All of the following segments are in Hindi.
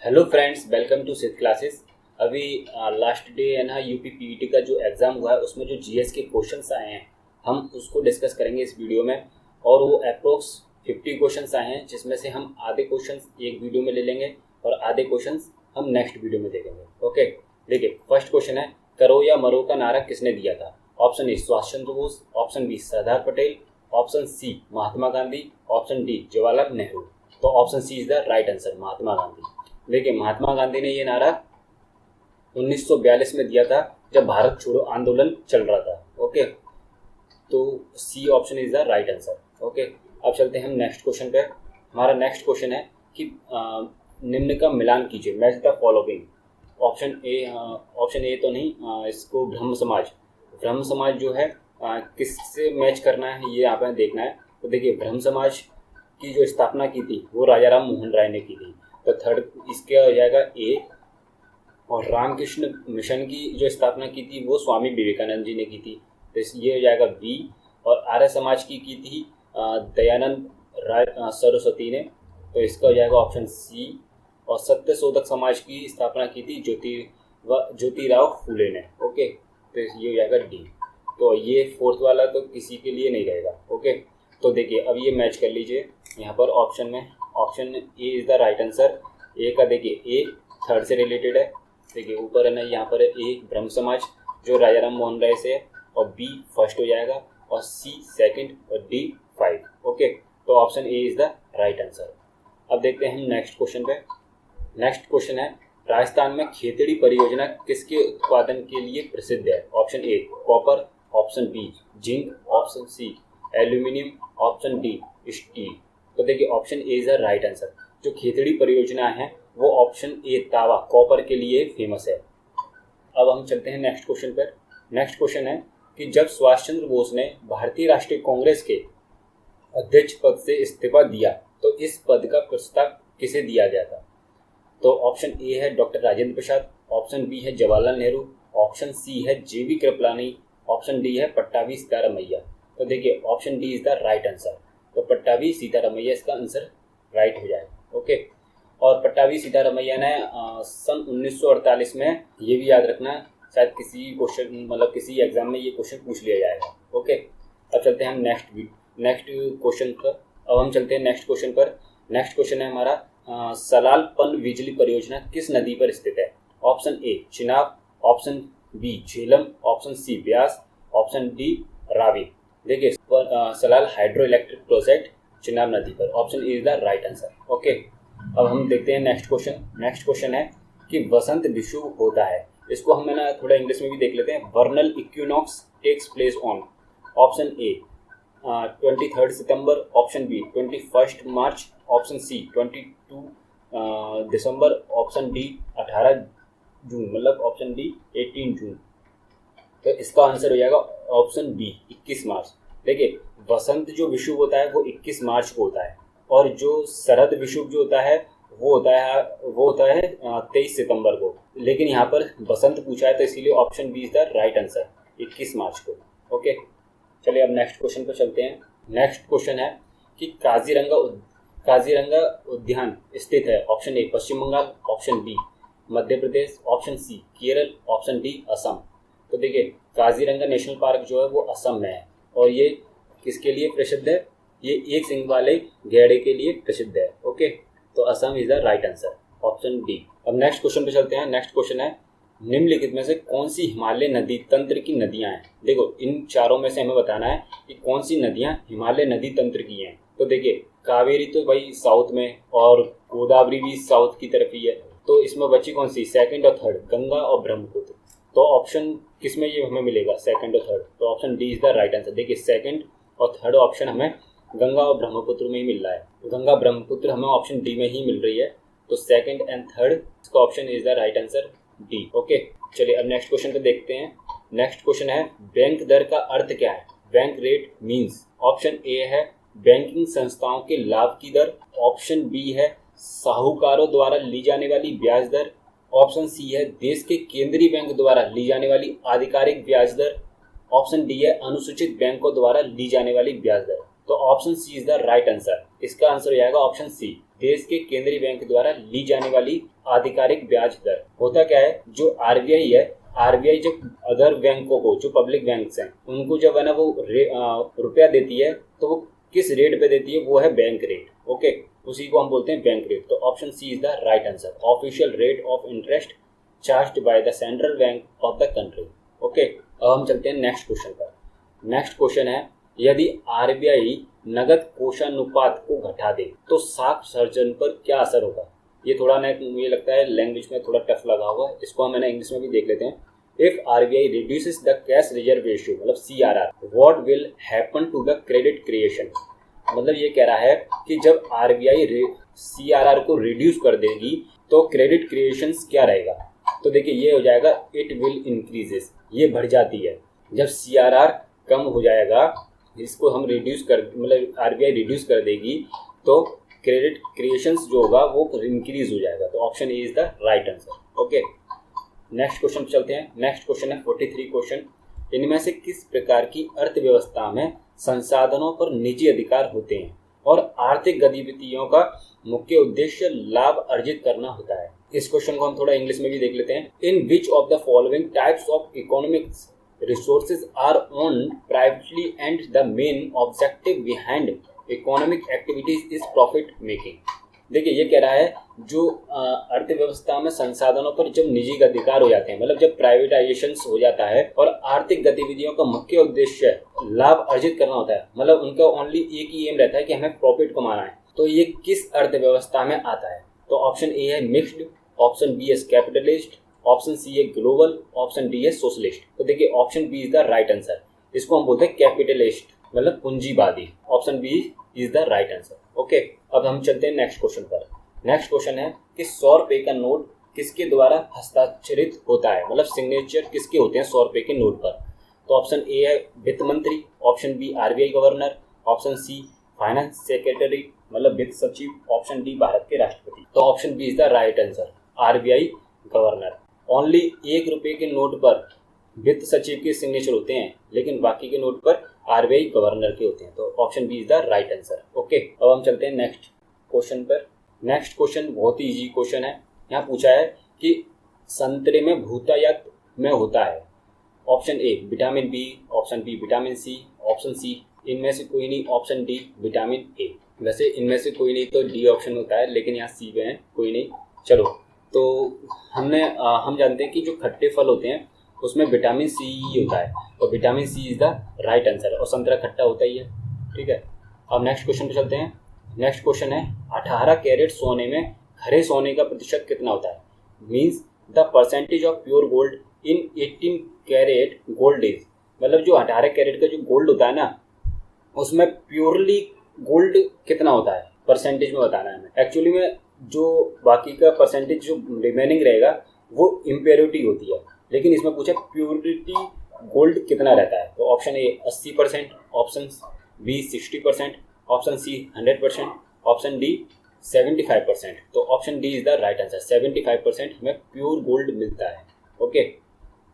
हेलो फ्रेंड्स, वेलकम टू सिद्ध क्लासेस। अभी लास्ट डे है ना यूपी पीईटी का जो एग्ज़ाम हुआ है उसमें जो जीएस के क्वेश्चंस आए हैं हम उसको डिस्कस करेंगे इस वीडियो में। और वो अप्रोक्स 50 क्वेश्चंस आए हैं जिसमें से हम आधे क्वेश्चंस एक वीडियो में ले लेंगे और आधे क्वेश्चंस हम नेक्स्ट वीडियो में देखेंगे। ओके, देखिए फर्स्ट क्वेश्चन है, करो या मरो का नारा किसने दिया था? Option A Subhash Chandra Bose, option B Sardar Patel, option C Mahatma Gandhi, option D Jawaharlal Nehru. तो option C is the right answer, Mahatma Gandhi. देखिए महात्मा गांधी ने ये नारा 1942 में दिया था जब भारत छोड़ो आंदोलन चल रहा था। ओके, तो C option is the right answer. Okay, अब चलते हैं हम नेक्स्ट क्वेश्चन पे। हमारा नेक्स्ट क्वेश्चन है कि निम्न का मिलान कीजिए, match the following. Option A तो नहीं, इसको ब्रह्म समाज जो है किससे मैच करना है ये यहाँ पर देखना है। तो देखिए ब्रह्म समाज की जो स्थापना की थी वो राजा राम मोहन राय ने की थी, तो थर्ड इसका हो जाएगा ए। और रामकृष्ण मिशन की जो स्थापना की थी वो स्वामी विवेकानंद जी ने की थी, तो ये हो जाएगा बी। और आर्य समाज की थी दयानंद राय सरस्वती ने, तो इसका हो जाएगा ऑप्शन सी। और सत्य शोधक समाज की स्थापना की थी ज्योतिराव फूले ने। ओके, तो ये हो जाएगा डी। तो ये फोर्थ वाला तो किसी के लिए नहीं रहेगा। ओके, तो देखिए अब ये मैच कर लीजिए यहाँ पर ऑप्शन में। Option A is the right answer. A का देखिए ए थर्ड से रिलेटेड है, देखिए ऊपर है ना यहाँ पर ए ब्रह्म समाज जो राजा राम मोहन राय से है, और बी फर्स्ट हो जाएगा और सी सेकंड और डी 5। ओके, तो option A is the right answer. अब देखते हैं हम नेक्स्ट क्वेश्चन पे। नेक्स्ट क्वेश्चन है, राजस्थान में खेतड़ी परियोजना किसके उत्पादन के लिए प्रसिद्ध है? Option A copper, option B zinc, option C aluminium, option D steel. तो देखिए option A is the right answer. जो खेतड़ी परियोजना है वो ऑप्शन ए तावा कॉपर के लिए फेमस है। अब हम चलते हैं नेक्स्ट क्वेश्चन पर। नेक्स्ट क्वेश्चन है कि जब सुभाष चंद्र बोस ने भारतीय राष्ट्रीय कांग्रेस के अध्यक्ष पद से इस्तीफा दिया तो इस पद का प्रस्ताव किसे दिया गया था? तो ऑप्शन ए है doctor Rajendra Prasad, option B है जवाहरलाल नेहरू, ऑप्शन सी है जेबी कृपलानी, ऑप्शन डी है पट्टाभी सीतारामैया। तो देखिए option D is the right answer. तो पट्टाभी सीतारामैया इसका आंसर राइट हो जाएगा। ओके, और पट्टाभी सीतारामैया ने सन 1948 में, ये भी याद रखना शायद किसी क्वेश्चन मतलब किसी एग्जाम में ये क्वेश्चन पूछ लिया जाएगा। ओके, अब चलते हैं हम नेक्स्ट क्वेश्चन पर। अब हम चलते हैं नेक्स्ट क्वेश्चन पर। नेक्स्ट क्वेश्चन है हमारा, सलाल पन बिजली परियोजना किस नदी पर स्थित है? Option A Chenab, option B Jhelum, option C Beas, option D Ravi. देखिए Salal hydro electric project Chenab नदी पर, option A is the right answer. Okay, अब हम देखते हैं नेक्स्ट क्वेश्चन। नेक्स्ट क्वेश्चन है कि वसंत विषुव होता है, इसको हम है ना थोड़ा इंग्लिश में भी देख लेते हैं। Vernal equinox takes place on, option A 23 सितंबर, ऑप्शन बी 21 मार्च, ऑप्शन सी 22 दिसंबर, ऑप्शन डी 18 जून, मतलब ऑप्शन डी 18 जून। तो इसका आंसर हो जाएगा ऑप्शन बी 21 मार्च। देखिए वसंत जो विषुव होता है वो 21 मार्च को होता है, और जो शरद विषुव जो होता है वो होता है 23 सितंबर को। लेकिन यहाँ पर बसंत पूछा है तो इसीलिए option B is the right answer, 21 March को। ओके, चलिए अब नेक्स्ट क्वेश्चन पर चलते हैं। नेक्स्ट क्वेश्चन है कि काजीरंगा उद्यान स्थित है? Option A Paschim Bangal, option B Madhya Pradesh, option C Kerala, option D Assam. तो देखिए काजीरंगा नेशनल पार्क जो है वो असम में है, और ये किसके लिए प्रसिद्ध है? ये एक सिंग वाले गैंडे के लिए प्रसिद्ध है। ओके, तो Assam is the right answer, option D. अब नेक्स्ट क्वेश्चन पे चलते हैं। नेक्स्ट क्वेश्चन है, निम्नलिखित में से कौन सी हिमालय नदी तंत्र की नदियां हैं? देखो इन चारों में से हमें बताना है कि कौन सी नदियां हिमालय नदी तंत्र की हैं। तो देखिए कावेरी तो भाई साउथ में, और गोदावरी भी साउथ की तरफ ही है, तो इसमें बची कौन सी? सेकंड और थर्ड, गंगा और ब्रह्मपुत्र। तो ऑप्शन किसमें ये हमें मिलेगा? सेकंड और थर्ड, तो option D is the right answer. देखिए सेकंड और थर्ड ऑप्शन हमें गंगा और ब्रह्मपुत्र में ही मिल रहा है, तो गंगा ब्रह्मपुत्र हमें ऑप्शन डी में ही मिल रही है, तो सेकंड एंड थर्ड इसका option is the right answer D. Okay, चलिए अब नेक्स्ट क्वेश्चन पे देखते हैं। नेक्स्ट क्वेश्चन है, बैंक दर का अर्थ क्या है? Bank rate means, option A है बैंकिंग संस्थाओं के लाभ की दर, ऑप्शन बी है साहूकारों द्वारा ली जाने वाली ब्याज दर, ऑप्शन सी है देश के केंद्रीय बैंक द्वारा ली जाने वाली आधिकारिक ब्याज दर, ऑप्शन डी है अनुसूचित बैंकों द्वारा ली जाने वाली ब्याज दर। तो option C is the right answer. इसका आंसर हो जाएगा ऑप्शन सी, देश के केंद्रीय बैंक द्वारा ली जाने वाली आधिकारिक ब्याज दर। होता क्या है, जो आरबीआई है, आरबीआई जब अदर बैंकों को, जो पब्लिक बैंक्स हैं, उनको जब है ना वो रुपया देती है तो वो किस रेट पे देती है, वो है बैंक रेट। ओके, उसी को हम बोलते हैं बैंक रेट। तो option C is the right answer, official rate of interest charged by the central bank of the country. Okay, अब हम चलते हैं नेक्स्ट क्वेश्चन पर। नेक्स्ट क्वेश्चन है, यदि आरबीआई नगद कोषानुपात को घटा दे तो साख सर्जन पर क्या असर होगा। ये थोड़ा ना मुझे लगता है लैंग्वेज में थोड़ा टफ लगा हुआ है, इसको हम इंग्लिश में भी देख लेते हैं। If RBI reduces the cash reserve ratio, मतलब CRR, what will happen to the credit creation. मतलब ये कह रहा है कि जब आरबीआई सीआरआर को रिड्यूस कर देगी तो क्रेडिट क्रिएशंस क्या रहेगा। तो देखिए ये हो जाएगा इट विल इंक्रीजेस, ये बढ़ जाती है। जब सीआरआर कम हो जाएगा, इसको हम रिड्यूस कर, मतलब आरबीआई रिड्यूस कर देगी तो क्रेडिट क्रिएशंस जो होगा वो इंक्रीज हो जाएगा। तो option A is the right answer. Okay, next question पे चलते हैं। नेक्स्ट क्वेश्चन है 43 क्वेश्चन। इनमें से किस प्रकार की अर्थव्यवस्था में संसाधनों पर निजी अधिकार होते हैं और आर्थिक गतिविधियों का मुख्य उद्देश्य लाभ अर्जित करना होता है। इस क्वेश्चन को हम थोड़ा इंग्लिश में भी देख लेते हैं। In which of the following types of economics resources are owned privately and the main objective behind economic activities is profit making। देखिए ये कह रहा है जो अर्थव्यवस्था में संसाधनों पर जब निजी अधिकार हो जाते हैं, मतलब जब प्राइवेटाइजेशन हो जाता है और आर्थिक गतिविधियों का मुख्य उद्देश्य लाभ अर्जित करना होता है, मतलब उनका ओनली एक ही एम रहता है कि हमें प्रॉफिट कमाना है, तो ये किस अर्थव्यवस्था में आता है। तो ऑप्शन ए है मिक्स्ड, ऑप्शन बी है कैपिटलिस्ट, ऑप्शन सी है ग्लोबल, ऑप्शन डी है सोशलिस्ट। तो देखिए option B is the right answer, इसको हम बोलते हैं कैपिटलिस्ट, मतलब पूंजीवादी। Option B is the right answer. Okay, अब हम चलते हैं नेक्स्ट क्वेश्चन पर। नेक्स्ट क्वेश्चन है कि 100 रुपए का नोट किसके द्वारा हस्ताक्षरित होता है, मतलब सिग्नेचर किसके होते हैं 100 रुपए के नोट पर। तो ऑप्शन ए है वित्त मंत्री, option B RBI governor, option C finance secretary, मतलब वित्त सचिव, ऑप्शन डी भारत के राष्ट्रपति। तो option B is the right answer, RBI governor. Only 1 रुपए के नोट पर वित्त सचिव के सिग्नेचर होते हैं, लेकिन बाकी के नोट पर आरबीआई गवर्नर के होते हैं। तो option B is the right answer. Okay, अब हम चलते हैं नेक्स्ट क्वेश्चन पर। नेक्स्ट क्वेश्चन बहुत ही इजी क्वेश्चन है। यहाँ पूछा है कि संतरे में भूतायत में होता है। Option A vitamin B, option B vitamin C, option C इनमें से कोई नहीं, ऑप्शन डी विटामिन ए। वैसे इनमें से कोई नहीं तो डी ऑप्शन होता है, लेकिन यहाँ सी में है कोई नहीं। चलो, तो हम जानते हैं कि जो खट्टे फल होते हैं उसमें विटामिन सी ही होता है, तो vitamin C is the right answer, और संतरा खट्टा होता ही है। ठीक है, अब नेक्स्ट क्वेश्चन पे चलते हैं। नेक्स्ट क्वेश्चन है 18 कैरेट सोने में खरे सोने का प्रतिशत कितना होता है, means the percentage of pure gold in 18 carat gold is. मतलब जो 18 कैरेट का जो गोल्ड होता है ना, उसमें प्योरली गोल्ड कितना होता है परसेंटेज में बताना है हमें। एक्चुअली में जो बाकी का परसेंटेज जो रिमेनिंग रहेगा वो इम्प्योरिटी होती है, लेकिन इसमें पूछा प्योरिटी गोल्ड कितना रहता है। तो option A 80%, option B 60%, option C 100%, option D 75%। तो option D is the right answer, 75% हमें प्योर गोल्ड मिलता है। ओके,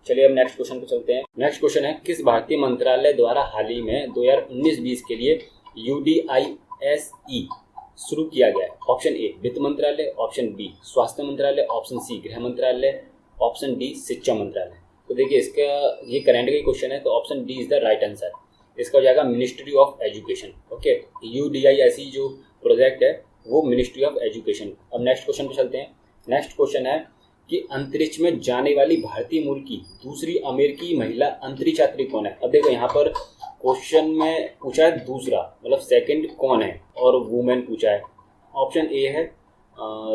चलिए अब नेक्स्ट क्वेश्चन पे चलते हैं। नेक्स्ट क्वेश्चन है किस भारतीय मंत्रालय द्वारा हाल ही में 2019-20 के लिए UDISE शुरू किया गया है। ऑप्शन ए वित्त मंत्रालय, ऑप्शन बी स्वास्थ्य मंत्रालय, ऑप्शन सी गृह मंत्रालय, ऑप्शन डी शिक्षा मंत्रालय। तो देखिए इसका ये करंट का क्वेश्चन है, तो option D is the right answer. इसका हो जाएगा ministry of education. Okay, UDISE जो प्रोजेक्ट है वो मिनिस्ट्री ऑफ एजुकेशन। अब नेक्स्ट क्वेश्चन पे चलते हैं। नेक्स्ट क्वेश्चन है कि अंतरिक्ष में जाने वाली भारतीय मूल की दूसरी अमेरिकी महिला अंतरिक्ष यात्री कौन है। अब देखो यहाँ पर क्वेश्चन में पूछा है दूसरा, मतलब सेकंड कौन है, और वुमेन पूछा है। ऑप्शन ए है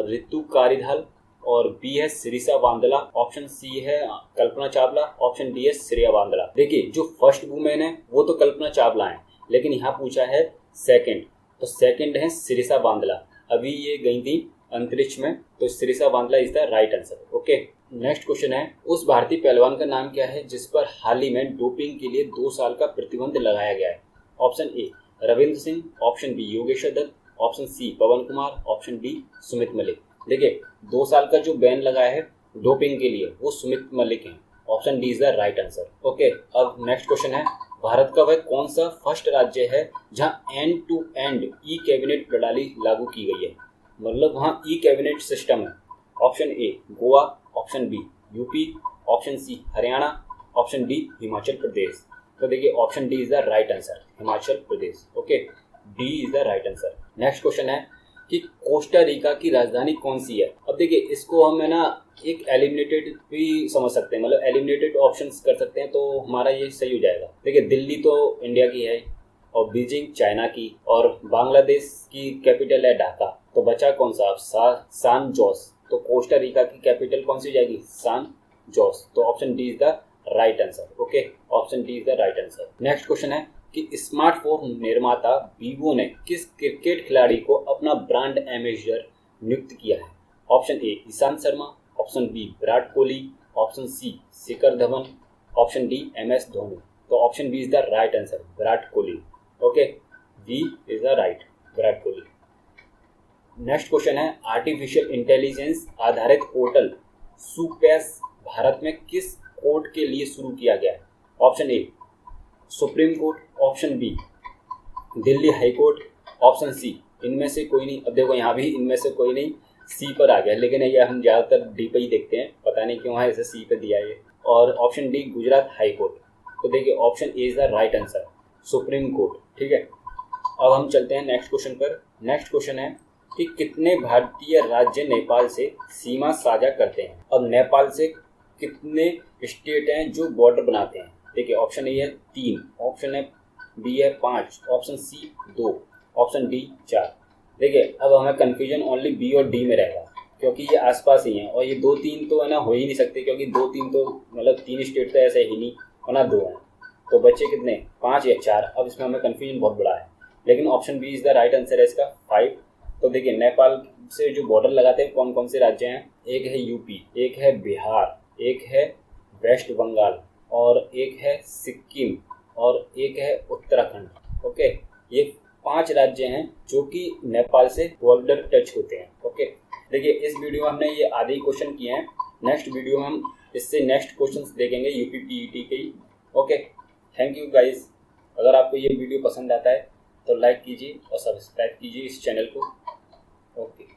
रितु कारिधाल, और बी है सिरिसा बांदला, ऑप्शन सी है कल्पना चावला, ऑप्शन डी है श्रेया बांदला। देखिए जो फर्स्ट वुमेन है वो तो कल्पना चावला है, लेकिन यहाँ पूछा है सेकंड, तो सेकंड है सिरिसा बांदला। अभी ये गई थी अंतरिक्ष में, तो Sirisha Bandla is the right answer. Okay, next question है उस भारतीय पहलवान का नाम क्या है जिस पर हाल ही में डोपिंग के लिए 2 साल का प्रतिबंध लगाया गया है। Option A Ravindra Singh, option B Yogeshwar Dutt, option C Pawan Kumar, option D Sumit Malik. देखिए 2 साल का जो बैन लगाया है डोपिंग के लिए वो सुमित मलिक हैं। Option D is the right answer. Okay, अब नेक्स्ट क्वेश्चन है भारत का वह कौन सा फर्स्ट राज्य है जहां end to end e cabinet प्रणाली लागू की गई है। मतलब वहाँ ई कैबिनेट सिस्टम है। Option A Goa, option B UP, option C Haryana, option D Himachal Pradesh. तो देखिए option D is the right answer, Himachal Pradesh. Okay, D is the right answer. Next question है कि कोस्टा रिका की राजधानी कौन सी है। अब देखिए इसको हम है ना एक एलिमिनेटेड भी समझ सकते हैं, मतलब एलिमिनेटेड ऑप्शंस कर सकते हैं, तो हमारा ये सही हो जाएगा। देखिए दिल्ली तो इंडिया की है, और बीजिंग चाइना की, और बांग्लादेश की कैपिटल है ढाका। तो बचा कौन सा, सान जोस। तो कोस्टा रिका की कैपिटल कौन सी हो जाएगी, सान जोस। तो option D is the right answer. Okay, option D is the right answer. Next question है कि स्मार्टफोन निर्माता वीवो ने किस क्रिकेट खिलाड़ी को अपना ब्रांड एम्बेसडर नियुक्त किया है। Option A Ishant Sharma, option B Virat Kohli, option C Shikhar Dhawan, option D MS Dhoni. तो option B is the right answer, Virat Kohli. Okay, B is the right, Virat Kohli. Next question है आर्टिफिशियल इंटेलिजेंस आधारित पोर्टल सुपैस भारत में किस कोर्ट के लिए शुरू किया गया है। Option A supreme court, option B Delhi high court, option C इनमें से कोई नहीं। अब देखो यहाँ भी इनमें से कोई नहीं, सी पर आ गया, लेकिन ये हम ज़्यादातर डी पे ही देखते हैं, पता नहीं क्यों है ऐसे सी पे दिया है। और option D Gujarat high court. तो देखिए option A is the right answer, supreme court. ठीक है, अब हम चलते हैं नेक्स्ट क्वेश्चन पर। नेक्स्ट क्वेश्चन है कि कितने भारतीय राज्य नेपाल से सीमा साझा करते हैं। अब नेपाल से कितने स्टेट हैं जो बॉर्डर बनाते हैं। देखिए ऑप्शन ए है 3, ऑप्शन है बी है 5, ऑप्शन सी 2, ऑप्शन डी 4। देखिए अब हमें कन्फ्यूजन ओनली बी और डी में रहेगा, क्योंकि ये आसपास ही हैं, और ये 2-3 तो है ना हो ही नहीं सकते, क्योंकि 2-3 तो मतलब 3 स्टेट तो ऐसे ही नहीं, और ना 2 हैं। तो बच्चे कितने, 5 या 4। अब इसमें हमें कन्फ्यूजन बहुत बड़ा है, लेकिन option B is the right answer है इसका, 5। तो देखिए नेपाल से जो बॉर्डर लगाते हैं कौन कौन से राज्य हैं। एक है यूपी, एक है बिहार, एक है वेस्ट बंगाल, और एक है सिक्किम, और एक है उत्तराखंड। ओके, ये 5 राज्य हैं जो कि नेपाल से बॉर्डर टच होते हैं। ओके, देखिए इस वीडियो में हमने ये आधे क्वेश्चन किए हैं, नेक्स्ट वीडियो में हम इससे नेक्स्ट क्वेश्चंस देखेंगे यूपी पीईटी के ही। Okay, thank you guys. अगर आपको ये वीडियो पसंद आता है तो लाइक कीजिए और सब्सक्राइब कीजिए इस चैनल को। ओके।